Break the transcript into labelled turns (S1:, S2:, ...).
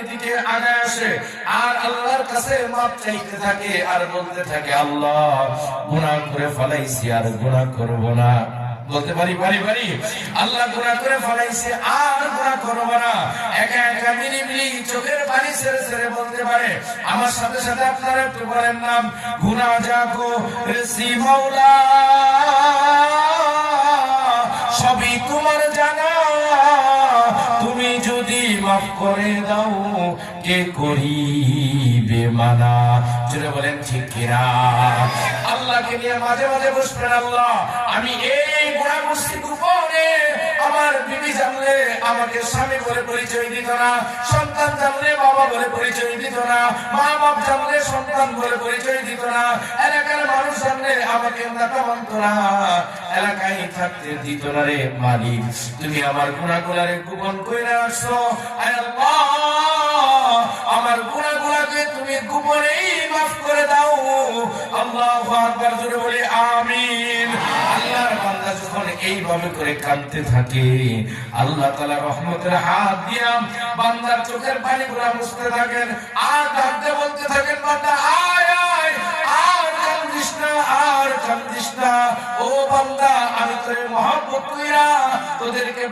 S1: দিকে আগায় আসে আর আল্লাহর কাছে মাপ চাইতে থাকে আর বলতে থাকে, আল্লাহ গুনাহ করে ফেলাইছি আর গুনাহ করব না। বলতে পারি আল্লাহ গুনাহ করে ফেলাইছে আর গুনাহ করব না। একা একা মিলিমিলি চোখের পানি ছেড়ে ছেড়ে বলতে পারে। আমার সাথে সাথে আপনারা একটু বলেন নাম, গুনাহ যাকো রেসি মাওলা, সবই তোমার জানা, তুমি যদি মাফ করে দাও কে করিবে মানা। জোরে বলেন ঠিক কিনা? আল্লাহকে নিয়ে মাঝে মাঝে বসবেন, আল্লাহ আমি এই গুনাহ করছি গোপনে, আমার বিবি জানলে আমাকে স্বামী বলে পরিচয় দিত না, সন্তান জানলে বাবা বলে পরিচয় দিত না, মা বাপ জানলে সন্তান বলে পরিচয় দিত না, এলাকার মানুষ জানলে আমাকে নেতা মানত না, এলাকায় থাকতে দিত না। রে মালিক, তুমি আমার গুনাহগুলোরে গোপন কইরা রাখছো। আয় আল্লাহ, আমার গুনাহগুলোকে তুমি গোপনেই মাফ করে দাও। আল্লাহু আকবার, জোরে বলি আমিন। আল্লাহর বান্দা যখন এইভাবে করে কাঁদতে থাকে, আল্লাহ তাআলা রহমতের হাত দিয়া বান্দার চোখের পানিগুলো মুছতে থাকেন আর ডাকতে বলতে থাকেন, বান্দা আয় আয়, আর কান্দিস না, আর কান্দিস না। ও বান্দা, আমি তোরে মহব্বত কইরা তোদেরকে